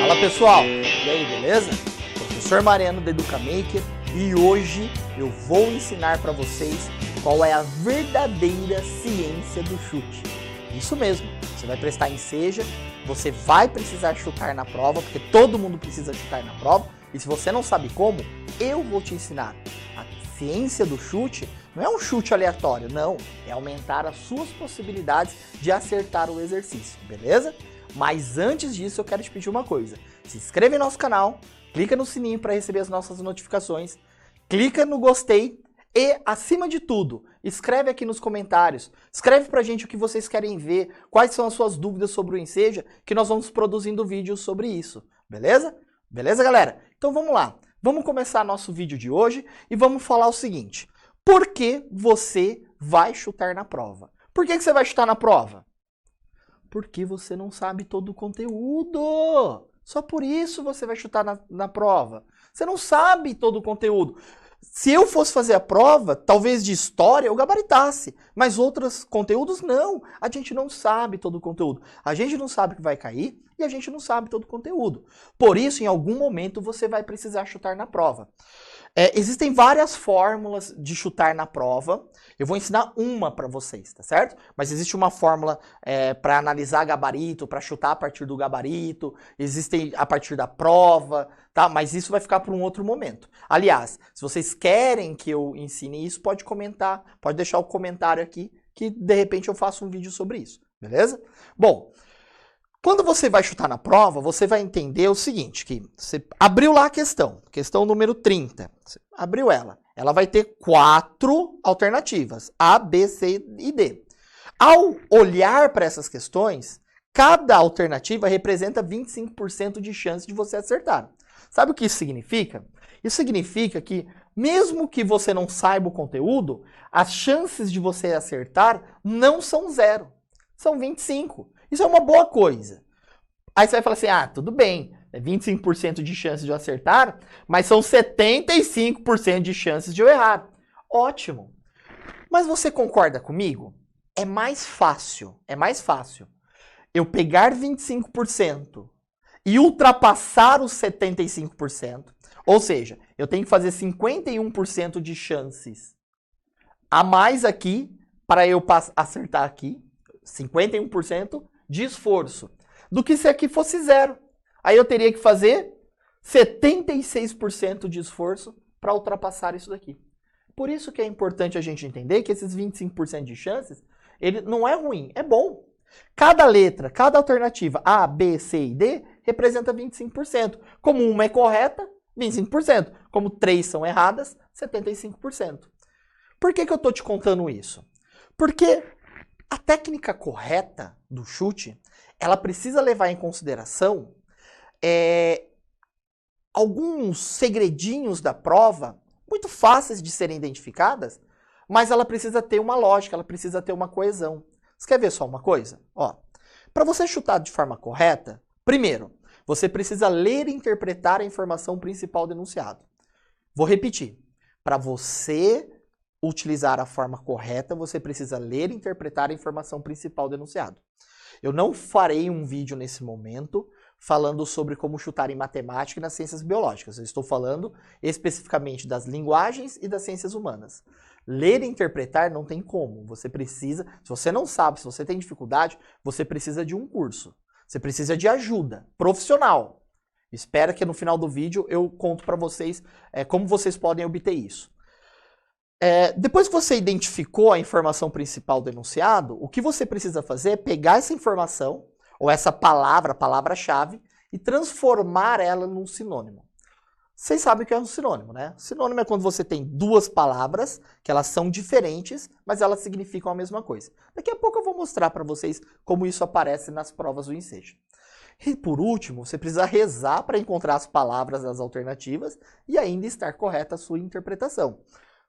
Fala pessoal, e aí, beleza? Professor Mariano da Educamaker, e hoje eu vou ensinar para vocês qual é a verdadeira ciência do chute. Isso mesmo, você vai prestar em Seja, você vai precisar chutar na prova, porque todo mundo precisa chutar na prova, e se você não sabe como, eu vou te ensinar. A ciência do chute não é um chute aleatório, não, é aumentar as suas possibilidades de acertar o exercício, beleza? Mas antes disso eu quero te pedir uma coisa, se inscreve no nosso canal, clica no sininho para receber as nossas notificações, clica no gostei e, acima de tudo, escreve aqui nos comentários, escreve pra gente o que vocês querem ver, quais são as suas dúvidas sobre o Enseja, que nós vamos produzindo vídeos sobre isso, beleza? Beleza, galera? Então vamos lá, vamos começar nosso vídeo de hoje e vamos falar o seguinte, por que você vai chutar na prova? Por que você vai chutar na prova? Porque você não sabe todo o conteúdo. Só por isso você vai chutar na prova. Você não sabe todo o conteúdo. Se eu fosse fazer a prova, talvez de história, eu gabaritasse. Mas outros conteúdos, não. A gente não sabe todo o conteúdo. A gente não sabe o que vai cair e a gente não sabe todo o conteúdo. Por isso, em algum momento, você vai precisar chutar na prova. Existem várias fórmulas de chutar na prova. Eu vou ensinar uma para vocês, tá certo? Mas existe uma fórmula para analisar gabarito, para chutar a partir do gabarito, existem a partir da prova, tá? Mas isso vai ficar para um outro momento. Aliás, se vocês querem que eu ensine isso, pode comentar, pode deixar o comentário aqui, que de repente eu faço um vídeo sobre isso, beleza? Bom, quando você vai chutar na prova, você vai entender o seguinte, que você abriu lá a questão número 30, você abriu ela vai ter 4 alternativas, A, B, C e D. Ao olhar para essas questões, cada alternativa representa 25% de chance de você acertar. Sabe o que isso significa? Isso significa que, mesmo que você não saiba o conteúdo, as chances de você acertar não são 0, são 25. Isso é uma boa coisa. Aí você vai falar assim, tudo bem, é 25% de chance de eu acertar, mas são 75% de chances de eu errar. Ótimo. Mas você concorda comigo? É mais fácil eu pegar 25% e ultrapassar os 75%, ou seja, eu tenho que fazer 51% de chances a mais aqui para eu acertar aqui, 51% de esforço, do que se aqui fosse 0. Aí eu teria que fazer 76% de esforço para ultrapassar isso daqui. Por isso que é importante a gente entender que esses 25% de chances, ele não é ruim, é bom. Cada letra, cada alternativa A, B, C e D representa 25%. Como uma é correta, 25%. Como 3 são erradas, 75%. Por que eu estou te contando isso? Porque a técnica correta do chute, ela precisa levar em consideração alguns segredinhos da prova, muito fáceis de serem identificadas, mas ela precisa ter uma lógica, ela precisa ter uma coesão. Você quer ver só uma coisa? Para você chutar de forma correta, primeiro, você precisa ler e interpretar a informação principal do enunciado. Vou repetir. Para você utilizar a forma correta, você precisa ler e interpretar a informação principal do enunciado. Eu não farei um vídeo nesse momento falando sobre como chutar em matemática e nas ciências biológicas. Eu estou falando especificamente das linguagens e das ciências humanas. Ler e interpretar não tem como. Você precisa, se você não sabe, se você tem dificuldade, você precisa de um curso. Você precisa de ajuda profissional. Espero que no final do vídeo eu conto para vocês como vocês podem obter isso. Depois que você identificou a informação principal do enunciado, o que você precisa fazer é pegar essa informação, ou essa palavra, palavra-chave, e transformar ela num sinônimo. Vocês sabem o que é um sinônimo, né? Sinônimo é quando você tem duas palavras, que elas são diferentes, mas elas significam a mesma coisa. Daqui a pouco eu vou mostrar para vocês como isso aparece nas provas do Enseja. E por último, você precisa rezar para encontrar as palavras das alternativas e ainda estar correta a sua interpretação.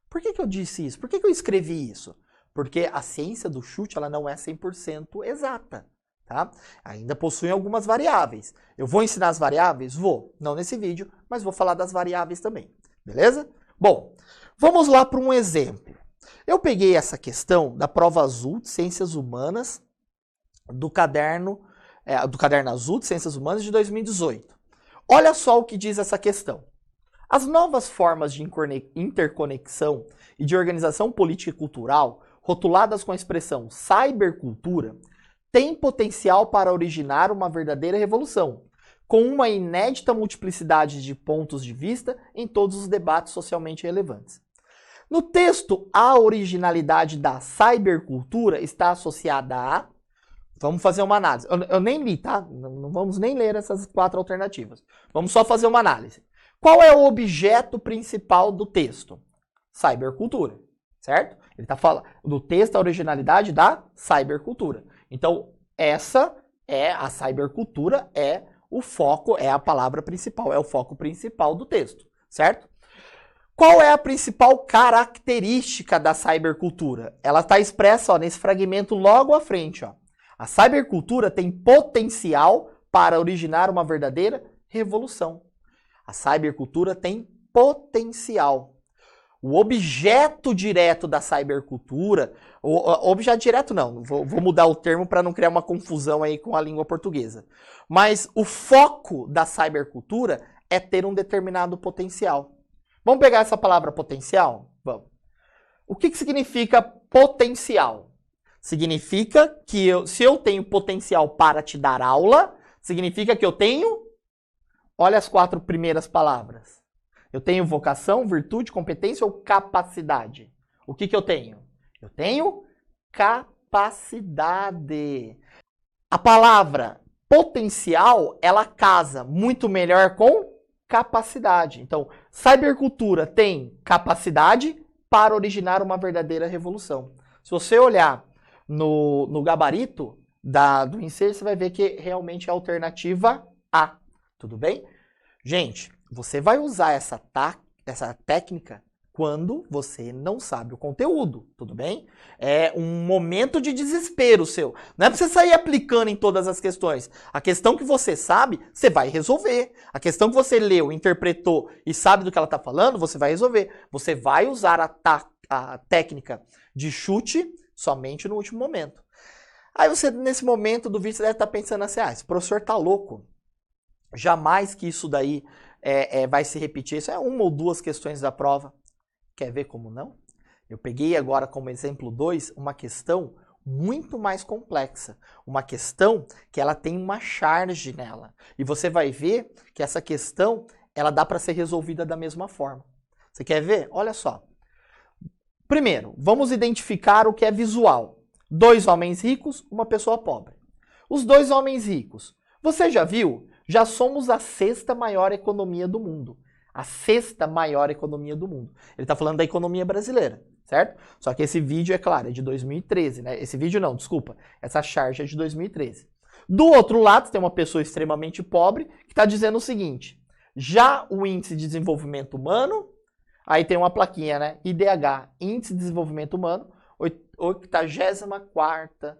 Por que eu disse isso? Por que eu escrevi isso? Porque a ciência do chute ela não é 100% exata. Tá? Ainda possui algumas variáveis. Eu vou ensinar as variáveis? Vou. Não nesse vídeo, mas vou falar das variáveis também. Beleza? Bom, vamos lá para um exemplo. Eu peguei essa questão da prova azul de Ciências Humanas do caderno azul de Ciências Humanas de 2018. Olha só o que diz essa questão. As novas formas de interconexão e de organização política e cultural, rotuladas com a expressão cybercultura, têm potencial para originar uma verdadeira revolução, com uma inédita multiplicidade de pontos de vista em todos os debates socialmente relevantes. No texto, a originalidade da cybercultura está associada a... Vamos fazer uma análise. Eu nem li, tá? Não vamos nem ler essas 4 alternativas. Vamos só fazer uma análise. Qual é o objeto principal do texto? Cybercultura, certo? Ele está falando do texto, a originalidade da cybercultura. Então, essa é a cybercultura, é o foco, é a palavra principal, é o foco principal do texto, certo? Qual é a principal característica da cybercultura? Ela está expressa nesse fragmento logo à frente. Ó. A cybercultura tem potencial para originar uma verdadeira revolução. A cybercultura tem potencial. O objeto direto da cybercultura, objeto direto não, vou mudar o termo para não criar uma confusão aí com a língua portuguesa. Mas o foco da cybercultura é ter um determinado potencial. Vamos pegar essa palavra potencial? Vamos. O que significa potencial? Significa que se eu tenho potencial para te dar aula, significa que eu tenho, olha as 4 primeiras palavras. Eu tenho vocação, virtude, competência ou capacidade? O que eu tenho? Eu tenho capacidade. A palavra potencial, ela casa muito melhor com capacidade. Então, cybercultura tem capacidade para originar uma verdadeira revolução. Se você olhar no gabarito do INSER, você vai ver que realmente é a alternativa A. Tudo bem? Gente, você vai usar essa técnica quando você não sabe o conteúdo, tudo bem? É um momento de desespero seu. Não é pra você sair aplicando em todas as questões. A questão que você sabe, você vai resolver. A questão que você leu, interpretou e sabe do que ela está falando, você vai resolver. Você vai usar a técnica de chute somente no último momento. Aí você, nesse momento do vídeo, você deve estar pensando assim, esse professor tá louco. Jamais que isso daí vai se repetir. Isso é 1 ou 2 questões da prova. Quer ver como não? Eu peguei agora como exemplo 2 uma questão muito mais complexa. Uma questão que ela tem uma charge nela. E você vai ver que essa questão ela dá para ser resolvida da mesma forma. Você quer ver? Olha só. Primeiro, vamos identificar o que é visual. 2 homens ricos, uma pessoa pobre. Os 2 homens ricos. Você já viu? Já somos a 6ª maior economia do mundo. A 6ª maior economia do mundo. Ele está falando da economia brasileira, certo? Só que esse vídeo, é claro, é de 2013, né? Esse vídeo não, desculpa. Essa charge é de 2013. Do outro lado, tem uma pessoa extremamente pobre que está dizendo o seguinte. Já o Índice de Desenvolvimento Humano, aí tem uma plaquinha, né? IDH, Índice de Desenvolvimento Humano, 84ª.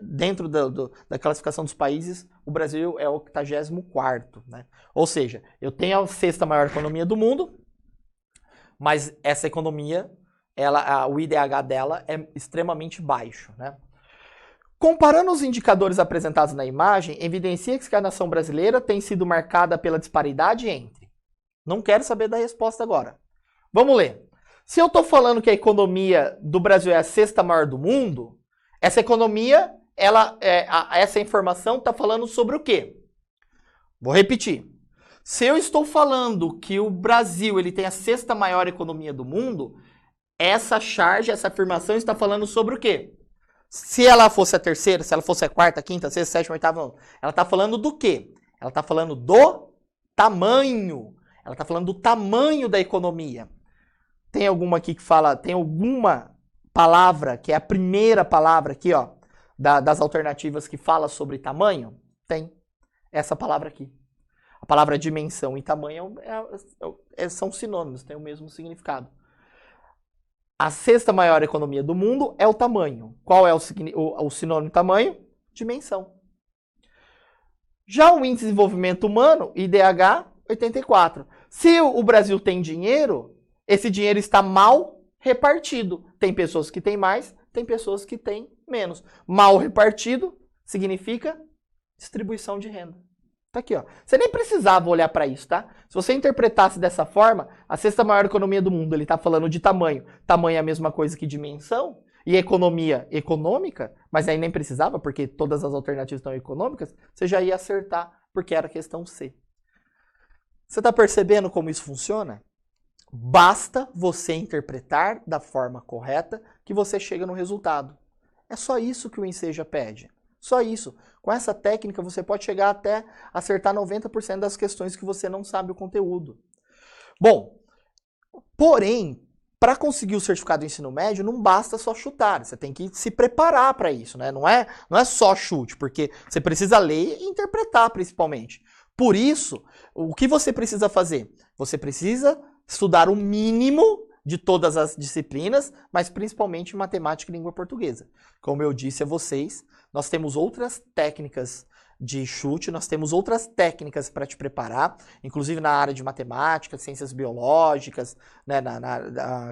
Dentro da classificação dos países, o Brasil é o 84º, né? Ou seja, eu tenho a 6ª maior economia do mundo, mas essa economia, o IDH dela é extremamente baixo, né? Comparando os indicadores apresentados na imagem, evidencia que a nação brasileira tem sido marcada pela disparidade entre... Não quero saber da resposta agora. Vamos ler. Se eu estou falando que a economia do Brasil é a 6ª maior do mundo, essa economia, essa informação está falando sobre o quê? Vou repetir. Se eu estou falando que o Brasil ele tem a 6ª maior economia do mundo, essa charge, essa afirmação está falando sobre o quê? Se ela fosse a 3ª, se ela fosse a 4ª, 5ª, 6ª, 7ª, 8ª, não. Ela está falando do quê? Ela está falando do tamanho. Ela está falando do tamanho da economia. Tem alguma aqui que fala, tem alguma palavra, que é a primeira palavra aqui, ó, das alternativas que fala sobre tamanho? Tem essa palavra aqui. A palavra dimensão e tamanho são sinônimos, têm o mesmo significado. A 6ª maior economia do mundo é o tamanho. Qual é o sinônimo tamanho? Dimensão. Já o Índice de Desenvolvimento Humano, IDH, 84. Se o Brasil tem dinheiro, esse dinheiro está mal repartido. Tem pessoas que têm mais, tem pessoas que têm menos. Mal repartido significa distribuição de renda. Tá aqui, ó. Você nem precisava olhar para isso, tá? Se você interpretasse dessa forma, a sexta maior economia do mundo, ele tá falando de tamanho. Tamanho é a mesma coisa que dimensão. E economia econômica, mas aí nem precisava, porque todas as alternativas estão econômicas, você já ia acertar, porque era questão C. Você está percebendo como isso funciona? Basta você interpretar da forma correta que você chega no resultado. É só isso que o Enseja pede. Só isso. Com essa técnica você pode chegar até acertar 90% das questões que você não sabe o conteúdo. Bom, porém, para conseguir o certificado do ensino médio, não basta só chutar, você tem que se preparar para isso, né? Não é só chute, porque você precisa ler e interpretar principalmente. Por isso, o que você precisa fazer? Você precisa estudar o mínimo de todas as disciplinas, mas principalmente matemática e língua portuguesa. Como eu disse a vocês, nós temos outras técnicas de chute, nós temos outras técnicas para te preparar, inclusive na área de matemática, ciências biológicas, né,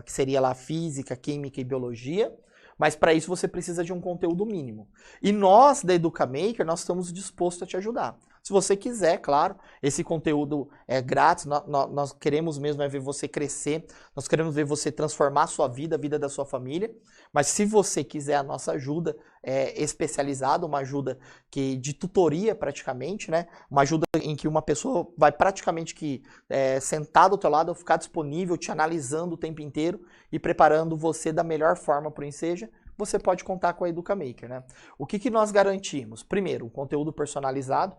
que seria lá física, química e biologia, mas para isso você precisa de um conteúdo mínimo. E nós, da Educamaker, nós estamos dispostos a te ajudar. Se você quiser, claro, esse conteúdo é grátis, nós queremos mesmo ver você crescer, nós queremos ver você transformar a sua vida, a vida da sua família, mas se você quiser a nossa ajuda especializada, uma ajuda de tutoria praticamente, né? Uma ajuda em que uma pessoa vai praticamente sentar do teu lado, ficar disponível, te analisando o tempo inteiro e preparando você da melhor forma para o Enseja, você pode contar com a Educamaker, né? O que nós garantimos? Primeiro, um conteúdo personalizado.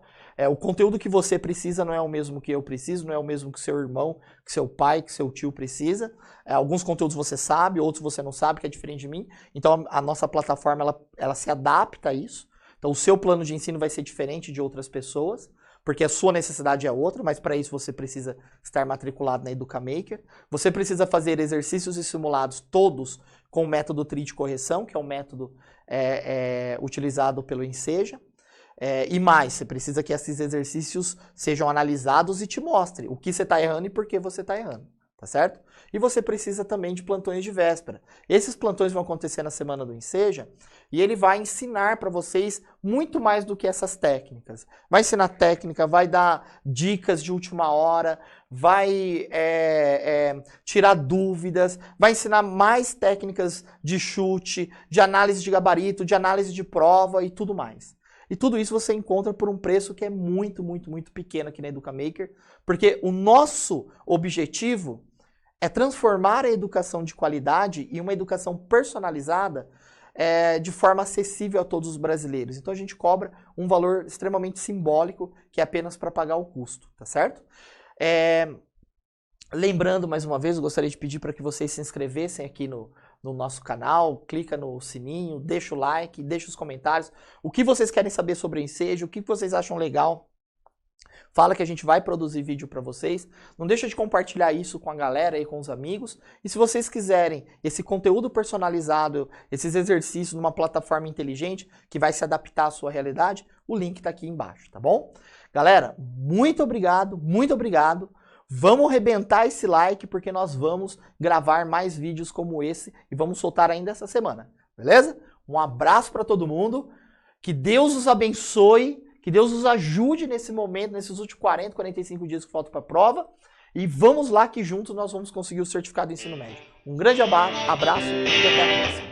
O conteúdo que você precisa não é o mesmo que eu preciso, não é o mesmo que seu irmão, que seu pai, que seu tio precisa. Alguns conteúdos você sabe, outros você não sabe, que é diferente de mim. Então, a nossa plataforma, ela se adapta a isso. Então, o seu plano de ensino vai ser diferente de outras pessoas, porque a sua necessidade é outra, mas para isso você precisa estar matriculado na Educamaker. Você precisa fazer exercícios e simulados todos com o método TRI de correção, que é o método utilizado pelo Enseja. E mais, você precisa que esses exercícios sejam analisados e te mostrem o que você está errando e por que você está errando. Tá certo? E você precisa também de plantões de véspera. Esses plantões vão acontecer na semana do Enseja e ele vai ensinar para vocês muito mais do que essas técnicas. Vai ensinar técnica, vai dar dicas de última hora, vai tirar dúvidas, vai ensinar mais técnicas de chute, de análise de gabarito, de análise de prova e tudo mais. E tudo isso você encontra por um preço que é muito, muito, muito pequeno aqui na Educamaker, porque o nosso objetivo é transformar a educação de qualidade em uma educação personalizada de forma acessível a todos os brasileiros. Então a gente cobra um valor extremamente simbólico, que é apenas para pagar o custo, tá certo? Lembrando, mais uma vez, eu gostaria de pedir para que vocês se inscrevessem aqui no nosso canal, clica no sininho, deixa o like, deixa os comentários. O que vocês querem saber sobre o Enseja, o que vocês acham legal. Fala que a gente vai produzir vídeo para vocês. Não deixa de compartilhar isso com a galera e com os amigos. E se vocês quiserem esse conteúdo personalizado, esses exercícios numa plataforma inteligente que vai se adaptar à sua realidade, o link está aqui embaixo, tá bom? Galera, muito obrigado, muito obrigado. Vamos arrebentar esse like porque nós vamos gravar mais vídeos como esse e vamos soltar ainda essa semana, beleza? Um abraço para todo mundo, que Deus os abençoe, que Deus os ajude nesse momento, nesses últimos 40, 45 dias que faltam para a prova e vamos lá que juntos nós vamos conseguir o certificado de ensino médio. Um grande abraço e até a próxima.